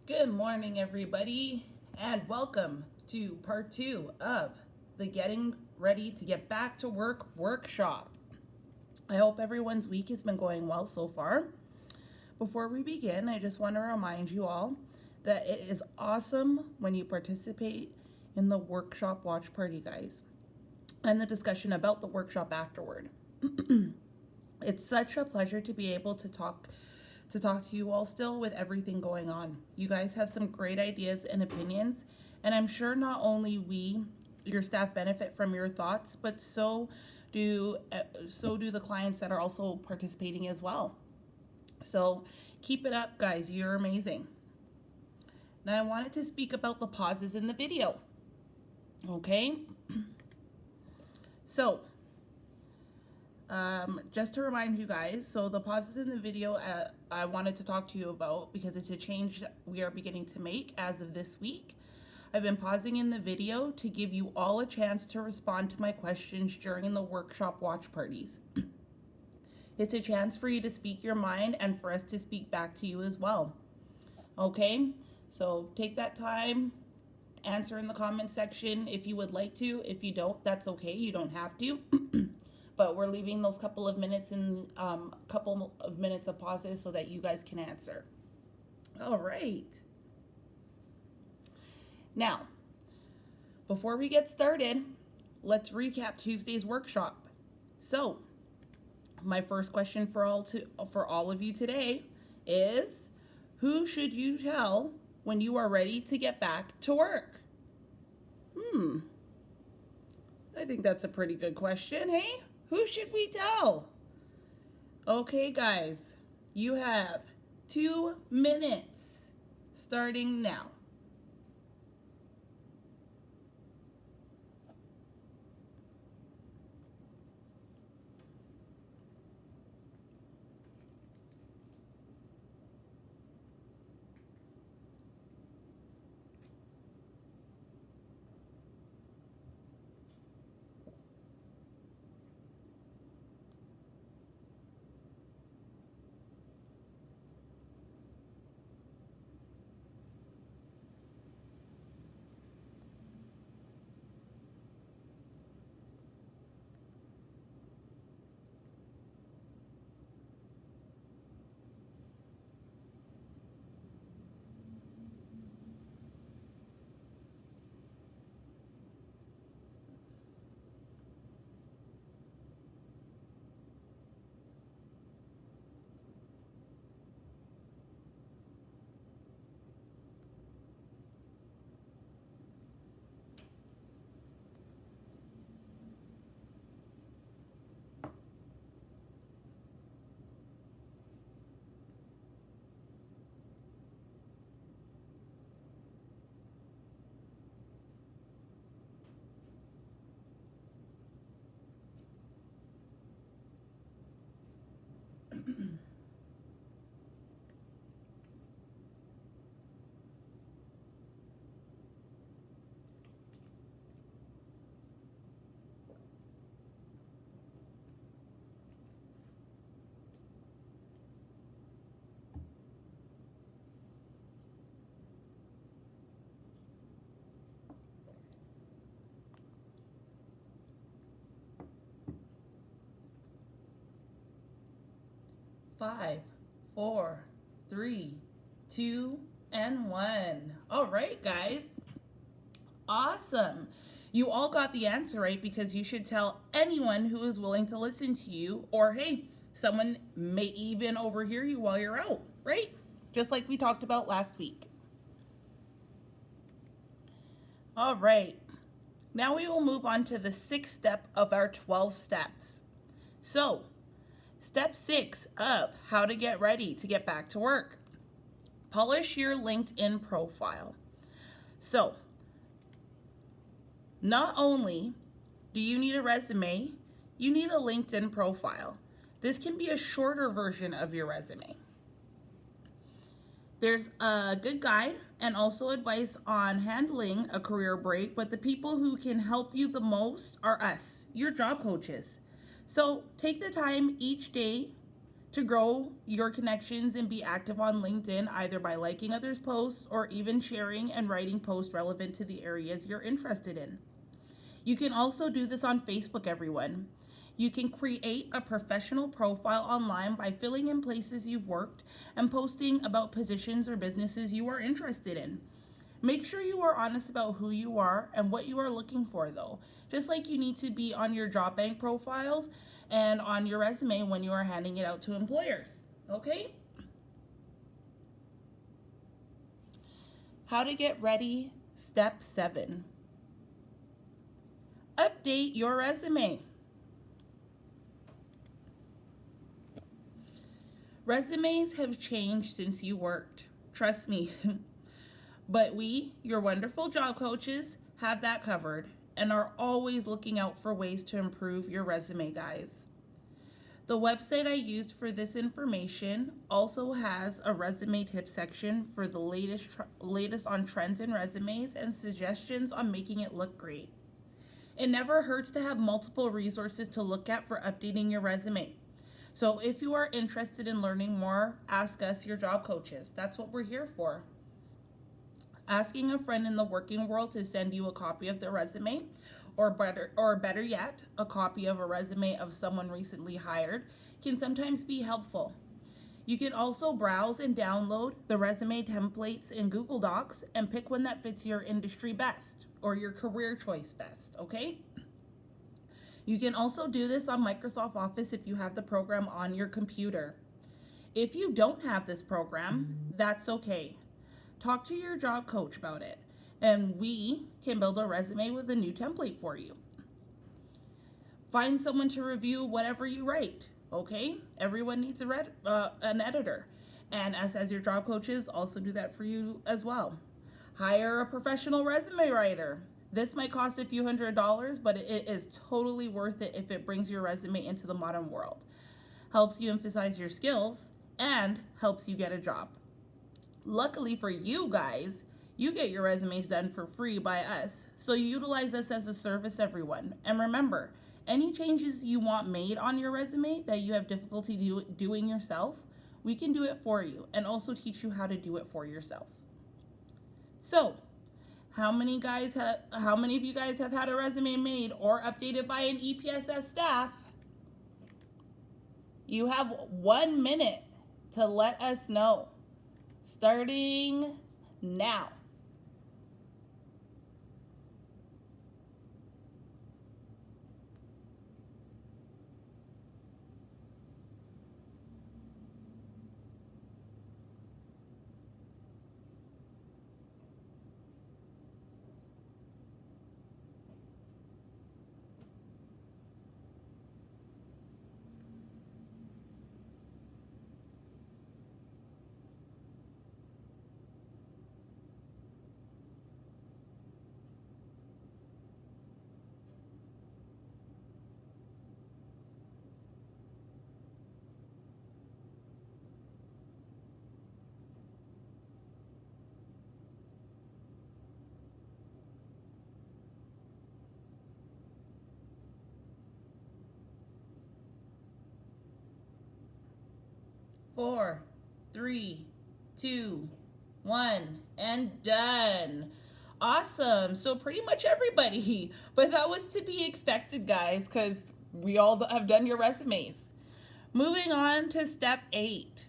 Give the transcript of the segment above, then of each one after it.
Good morning, everybody, and welcome to part 2 of the Getting Ready to Get Back to Work workshop. I hope everyone's week has been going well so far. Before we begin, I just want to remind you all that it is awesome when you participate in the workshop watch party, guys, and the discussion about the workshop afterward. It's such a pleasure to be able to talk to you all still with everything going on. You guys have some great ideas and opinions, and I'm sure not only we, your staff, benefit from your thoughts, but so do the clients that are also participating as well. So keep it up, guys. You're amazing. Now I wanted to speak about the pauses in the video. Okay? So just to remind you guys, so the pauses in the video I wanted to talk to you about because it's a change we are beginning to make as of this week. I've been pausing in the video to give you all a chance to respond to my questions during the workshop watch parties. It's a chance for you to speak your mind and for us to speak back to you as well. Okay, so take that time, answer in the comment section if you would like to. If you don't, that's okay, you don't have to. But we're leaving those couple of minutes of pauses so that you guys can answer. All right. Now, before we get started, let's recap Tuesday's workshop. So, my first question for all of you today is, who should you tell when you are ready to get back to work? I think that's a pretty good question, hey? Who should we tell? Okay, guys, you have 2 minutes starting now. Five, four, three, two, and one. All right, guys. Awesome. You all got the answer right because you should tell anyone who is willing to listen to you, or hey, someone may even overhear you while you're out, right? Just like we talked about last week. All right. Now we will move on to the 6th step of our 12 steps. So, step 6 of how to get ready to get back to work. Polish your LinkedIn profile. So, not only do you need a resume, you need a LinkedIn profile. This can be a shorter version of your resume. There's a good guide and also advice on handling a career break, but the people who can help you the most are us, your job coaches. So take the time each day to grow your connections and be active on LinkedIn, either by liking others' posts or even sharing and writing posts relevant to the areas you're interested in. You can also do this on Facebook, everyone. You can create a professional profile online by filling in places you've worked and posting about positions or businesses you are interested in. Make sure you are honest about who you are and what you are looking for, though, just like you need to be on your job bank profiles and on your resume when you are handing it out to employers. Okay? How to get ready, step 7. Update your resume. Resumes have changed since you worked. Trust me. But we, your wonderful job coaches, have that covered and are always looking out for ways to improve your resume, guys. The website I used for this information also has a resume tip section for the latest on trends in resumes and suggestions on making it look great. It never hurts to have multiple resources to look at for updating your resume. So if you are interested in learning more, ask us, your job coaches. That's what we're here for. Asking a friend in the working world to send you a copy of their resume, or better yet, a copy of a resume of someone recently hired, can sometimes be helpful. You can also browse and download the resume templates in Google Docs and pick one that fits your industry best or your career choice best, okay? You can also do this on Microsoft Office if you have the program on your computer. If you don't have this program, that's okay. Talk to your job coach about it, and we can build a resume with a new template for you. Find someone to review whatever you write, okay? Everyone needs an editor, and us as your job coaches also do that for you as well. Hire a professional resume writer. This might cost a few $100s, but it is totally worth it if it brings your resume into the modern world, helps you emphasize your skills, and helps you get a job. Luckily for you guys, you get your resumes done for free by us, so utilize us as a service, everyone. And remember, any changes you want made on your resume that you have difficulty doing yourself, we can do it for you and also teach you how to do it for yourself. So, how many of you guys have had a resume made or updated by an EPSS staff? You have 1 minute to let us know. Starting now. Four, three, two, one, and done. Awesome. So pretty much everybody, but that was to be expected, guys, because we all have done your resumes. Moving on to step 8.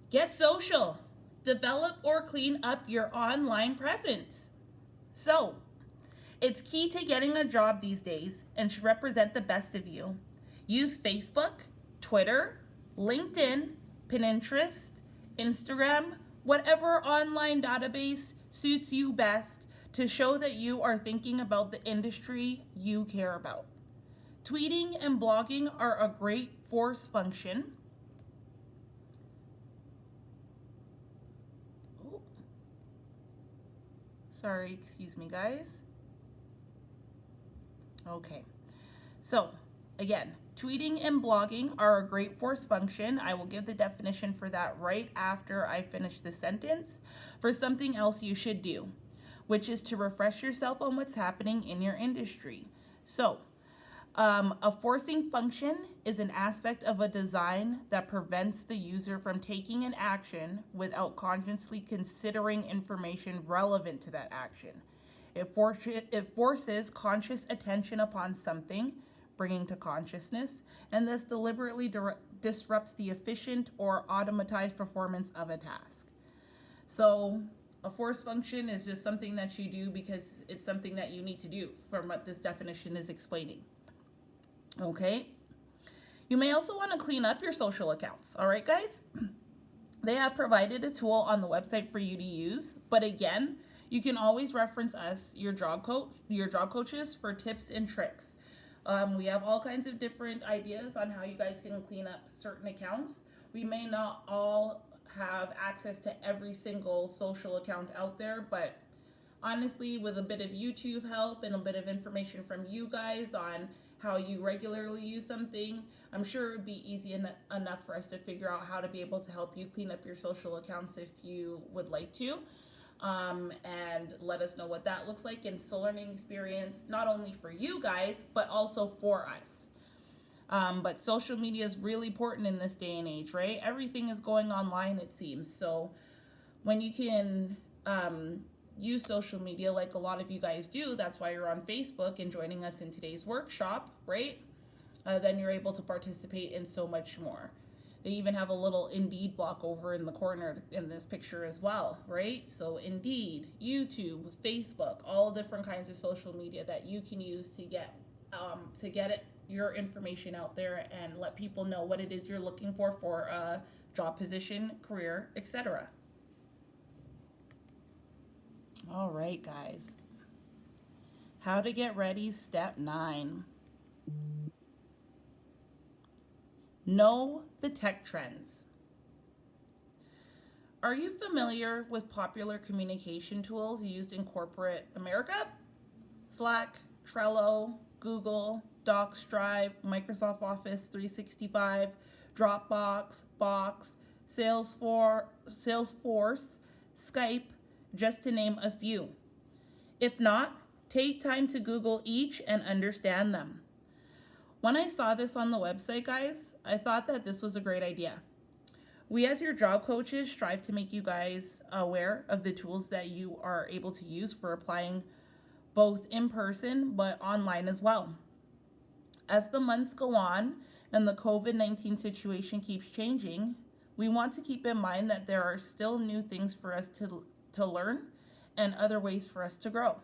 Get social. Develop or clean up your online presence. So, it's key to getting a job these days and should represent the best of you. Use Facebook, Twitter, LinkedIn, Pinterest, Instagram, whatever online database suits you best to show that you are thinking about the industry you care about. Tweeting and blogging are a great force function. Oh. Sorry, excuse me, guys. Okay, so again, tweeting and blogging are a great force function. I will give the definition for that right after I finish the sentence. For something else you should do. which is to refresh yourself on what's happening in your industry. So, a forcing function is an aspect of a design that prevents the user from taking an action without consciously considering information relevant to that action. It forces conscious attention upon something, bringing to consciousness, and thus deliberately disrupts the efficient or automatized performance of a task. So, a force function is just something that you do because it's something that you need to do, from what this definition is explaining. Okay? You may also want to clean up your social accounts. All right, guys? They have provided a tool on the website for you to use, but again, you can always reference us, your job coaches, for tips and tricks. We have all kinds of different ideas on how you guys can clean up certain accounts. We may not all have access to every single social account out there, but honestly, with a bit of YouTube help and a bit of information from you guys on how you regularly use something, I'm sure it would be easy enough for us to figure out how to be able to help you clean up your social accounts if you would like to. And let us know what that looks like. And it's a learning experience, not only for you guys, but also for us. But social media is really important in this day and age, right? Everything is going online, it seems. So when you can use social media like a lot of you guys do, that's why you're on Facebook and joining us in today's workshop, right? Then you're able to participate in so much more. They even have a little Indeed block over in the corner in this picture as well, right? So Indeed, YouTube, Facebook, all different kinds of social media that you can use to get your information out there and let people know what it is you're looking for a job position, career, etc. All right, guys. How to get ready, step 9. Know the tech trends. Are you familiar with popular communication tools used in corporate America? Slack, Trello, Google, Docs, Drive, Microsoft Office 365, Dropbox, Box, Salesforce, Skype, just to name a few. If not, take time to Google each and understand them. When I saw this on the website, guys, I thought that this was a great idea. We as your job coaches strive to make you guys aware of the tools that you are able to use for applying both in person but online as well. As the months go on and the COVID-19 situation keeps changing, we want to keep in mind that there are still new things for us to learn and other ways for us to grow.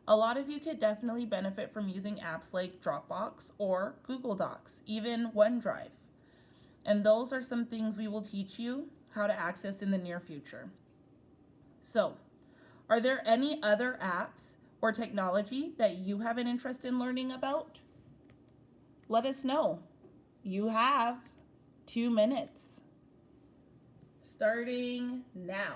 A lot of you could definitely benefit from using apps like Dropbox or Google Docs, even OneDrive. And those are some things we will teach you how to access in the near future. So, are there any other apps or technology that you have an interest in learning about? Let us know. You have 2 minutes. Starting now.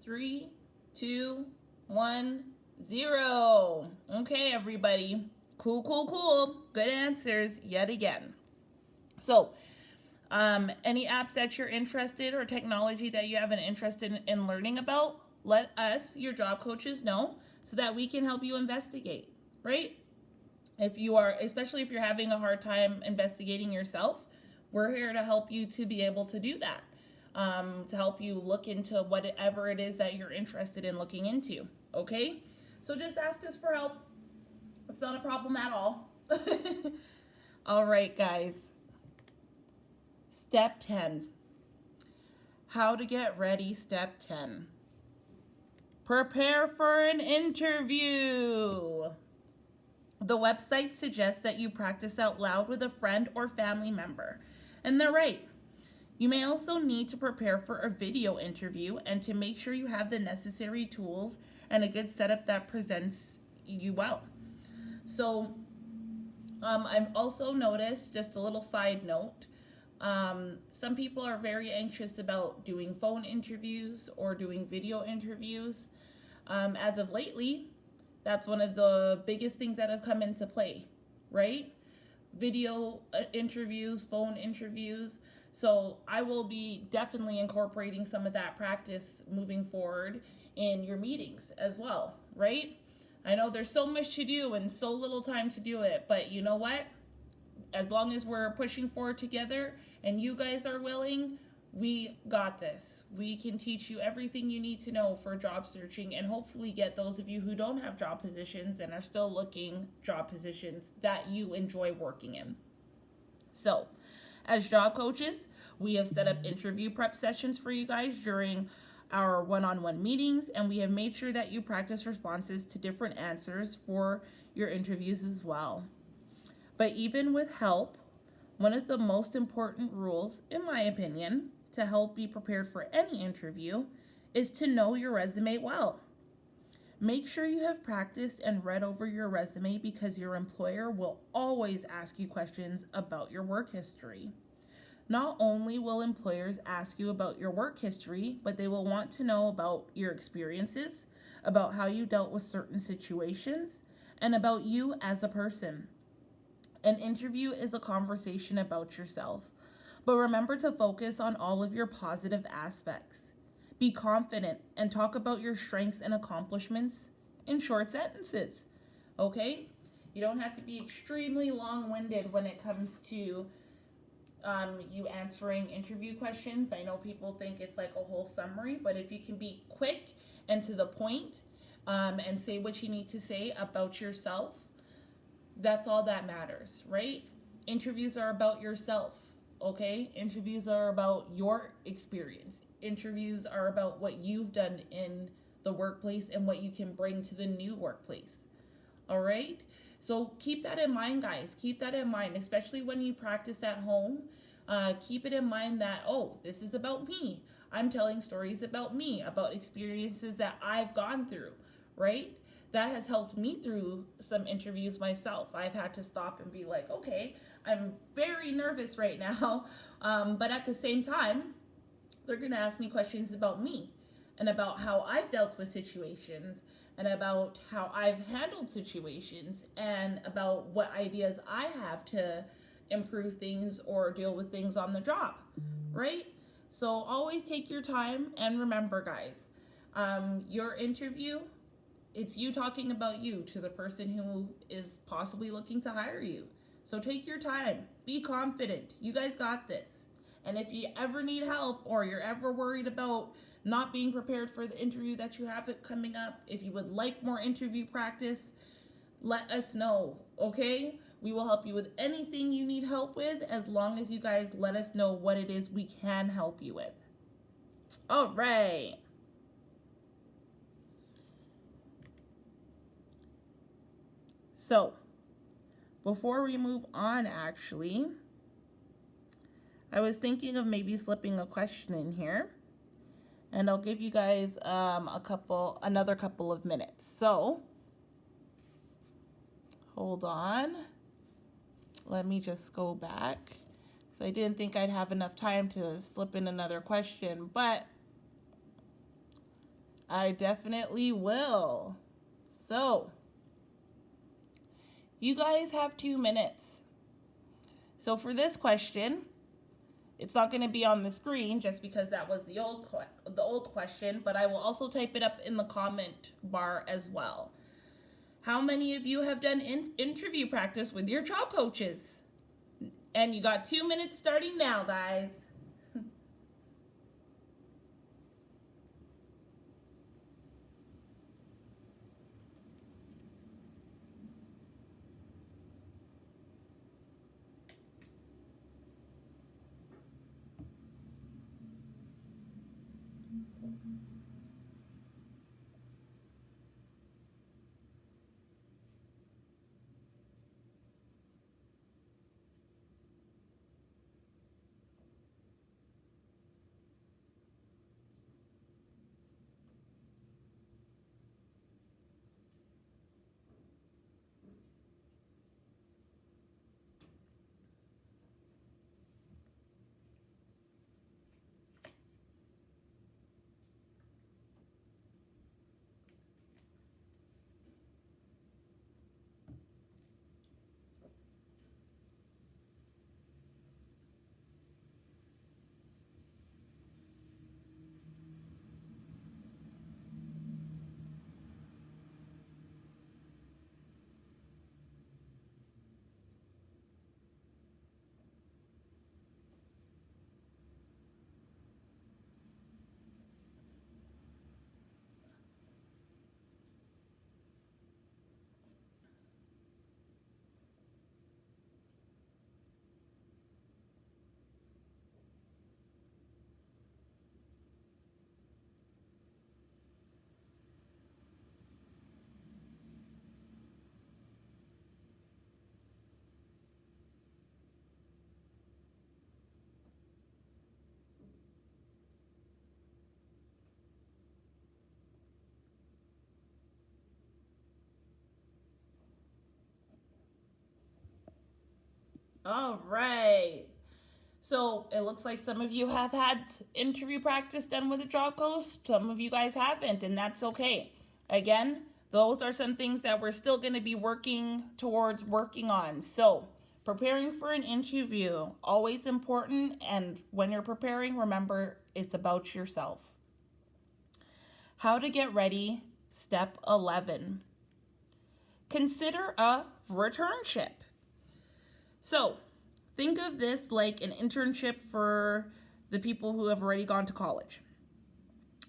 3, 2, 1, 0. Okay, everybody. Cool, cool, cool. Good answers yet again. So, any apps that you're interested or technology that you have an interest in learning about, let us, your job coaches, know so that we can help you investigate, right? If you are, especially if you're having a hard time investigating yourself, we're here to help you to be able to do that, to help you look into whatever it is that you're interested in looking into, okay? So just ask us for help. It's not a problem at all. All right, guys. Step 10. How to get ready, step 10. Prepare for an interview. The website suggests that you practice out loud with a friend or family member. And they're right. You may also need to prepare for a video interview and to make sure you have the necessary tools and a good setup that presents you well. So I've also noticed, just a little side note, some people are very anxious about doing phone interviews or doing video interviews. As of lately, that's one of the biggest things that have come into play, right? Video interviews, phone interviews. So I will be definitely incorporating some of that practice moving forward in your meetings as well, right? I know there's so much to do and so little time to do it, but you know what? As long as we're pushing forward together and you guys are willing, we got this. We can teach you everything you need to know for job searching and hopefully get those of you who don't have job positions and are still looking job positions that you enjoy working in. So, as job coaches, we have set up interview prep sessions for you guys during our one-on-one meetings, and we have made sure that you practice responses to different answers for your interviews as well. But even with help, one of the most important rules, in my opinion, to help be prepared for any interview is to know your resume well. Make sure you have practiced and read over your resume because your employer will always ask you questions about your work history. Not only will employers ask you about your work history, but they will want to know about your experiences, about how you dealt with certain situations, and about you as a person. An interview is a conversation about yourself, but remember to focus on all of your positive aspects. Be confident and talk about your strengths and accomplishments in short sentences, okay? You don't have to be extremely long-winded when it comes to you answering interview questions. I know people think it's like a whole summary, but if you can be quick and to the point and say what you need to say about yourself, that's all that matters, right? Interviews are about yourself, okay? Interviews are about your experience. Interviews are about what you've done in the workplace and what you can bring to the new workplace, all right? So keep that in mind, guys. Keep that in mind, especially when you practice at home. Keep it in mind that, oh, this is about me. I'm telling stories about me, about experiences that I've gone through, right? That has helped me through some interviews myself. I've had to stop and be like, okay, I'm very nervous right now. But at the same time, they're going to ask me questions about me and about how I've dealt with situations and about how I've handled situations and about what ideas I have to improve things or deal with things on the job, right? So always take your time and remember, guys, your interview, it's you talking about you to the person who is possibly looking to hire you. So take your time, be confident, you guys got this. And if you ever need help or you're ever worried about not being prepared for the interview that you have coming up, if you would like more interview practice, let us know, okay? We will help you with anything you need help with as long as you guys let us know what it is we can help you with. All right. So, before we move on, actually, I was thinking of maybe slipping a question in here, and I'll give you guys another couple of minutes. So, hold on. Let me just go back, because I didn't think I'd have enough time to slip in another question, but I definitely will. So, you guys have 2 minutes. So for this question, it's not going to be on the screen just because that was the old question, but I will also type it up in the comment bar as well. How many of you have done interview practice with your job coaches? And you got 2 minutes starting now, guys. All right. So it looks like some of you have had interview practice done with a job coach. Some of you guys haven't, and that's okay. Again, those are some things that we're still going to be working towards working on. So preparing for an interview, always important. And when you're preparing, remember it's about yourself. How to get ready, step 11. Consider a returnship. So think of this like an internship for the people who have already gone to college.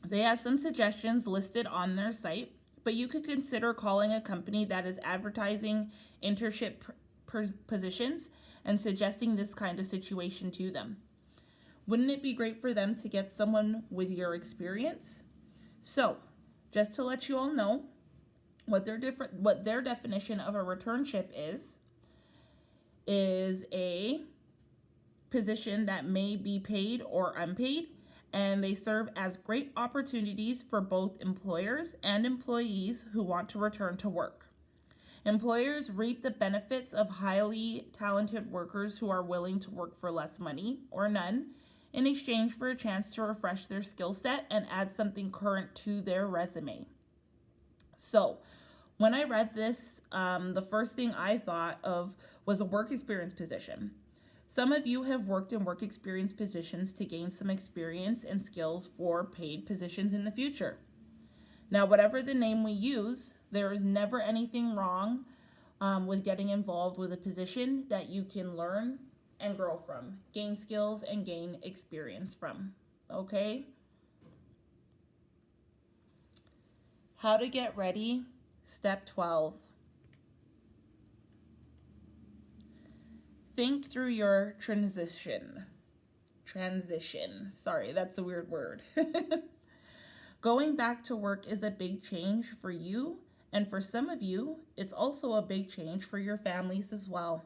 They have some suggestions listed on their site, but you could consider calling a company that is advertising internship positions and suggesting this kind of situation to them. Wouldn't it be great for them to get someone with your experience? So, just to let you all know what their definition of a returnship is a position that may be paid or unpaid, and they serve as great opportunities for both employers and employees who want to return to work. Employers reap the benefits of highly talented workers who are willing to work for less money or none in exchange for a chance to refresh their skill set and add something current to their resume. So, when I read this, the first thing I thought of was a work experience position. Some of you have worked in work experience positions to gain some experience and skills for paid positions in the future. Now, whatever the name we use, there is never anything wrong with getting involved with a position that you can learn and grow from, gain skills and gain experience from, okay? How to get ready, step 12. Think through your transition. Sorry, that's a weird word. Going back to work is a big change for you, and for some of you, it's also a big change for your families as well.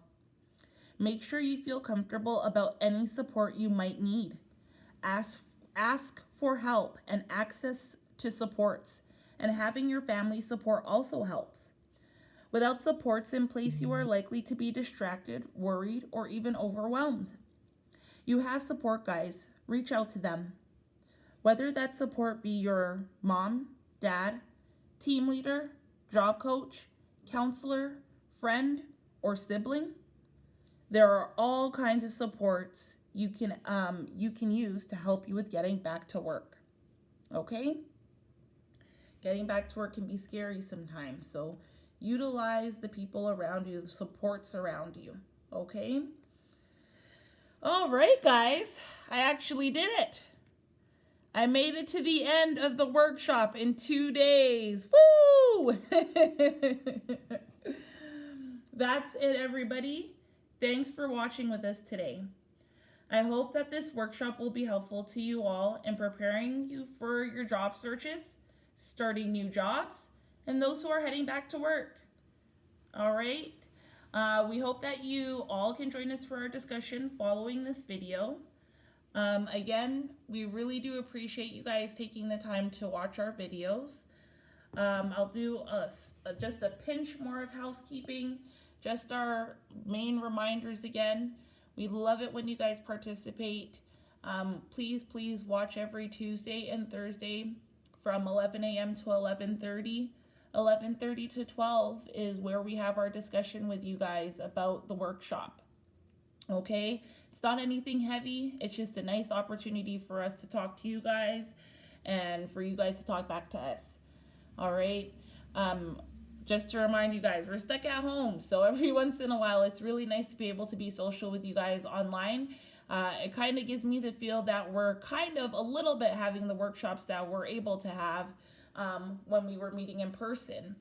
Make sure you feel comfortable about any support you might need. Ask for help and access to supports, and having your family support also helps. Without supports in place, you are likely to be distracted, worried, or even overwhelmed. You have support, guys. Reach out to them. Whether that support be your mom, dad, team leader, job coach, counselor, friend, or sibling. There are all kinds of supports you can use to help you with getting back to work. Okay? Getting back to work can be scary sometimes, so utilize the people around you, the supports around you. Okay? All right, guys. I actually did it. I made it to the end of the workshop in 2 days. Woo! That's it, everybody. Thanks for watching with us today. I hope that this workshop will be helpful to you all in preparing you for your job searches, starting new jobs, and those who are heading back to work. All right. We hope that you all can join us for our discussion following this video. Again, we really do appreciate you guys taking the time to watch our videos. I'll do just a pinch more of housekeeping, just our main reminders again. We love it when you guys participate. Please watch every Tuesday and Thursday from 11 a.m. to 11:30. 11:30 to 12 is where we have our discussion with you guys about the workshop. Okay? It's not anything heavy. It's just a nice opportunity for us to talk to you guys and for you guys to talk back to us. All right? Just to remind you guys, we're stuck at home. So every once in a while, it's really nice to be able to be social with you guys online. It kind of gives me the feel that we're kind of a little bit having the workshops that we're able to have when we were meeting in person.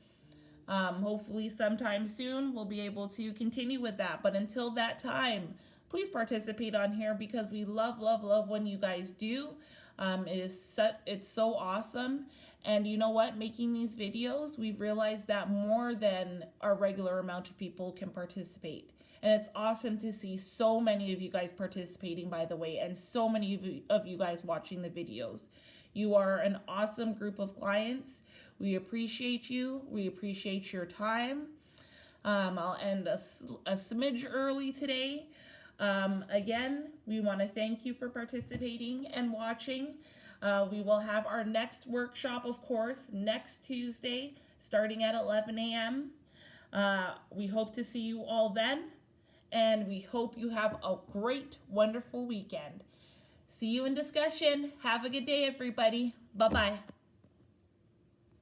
Hopefully sometime soon we'll be able to continue with that. But until that time, please participate on here because we love when you guys do. It's so awesome. And you know what? Making these videos, we've realized that more than our regular amount of people can participate. And it's awesome to see so many of you guys participating, by the way, and so many of you guys watching the videos. You are an awesome group of clients. We appreciate you. We appreciate your time. I'll end a smidge early today. Again, we want to thank you for participating and watching. We will have our next workshop, of course, next Tuesday, starting at 11 a.m. We hope to see you all then, and we hope you have a great, wonderful weekend. See you in discussion. Have a good day, everybody. Bye-bye.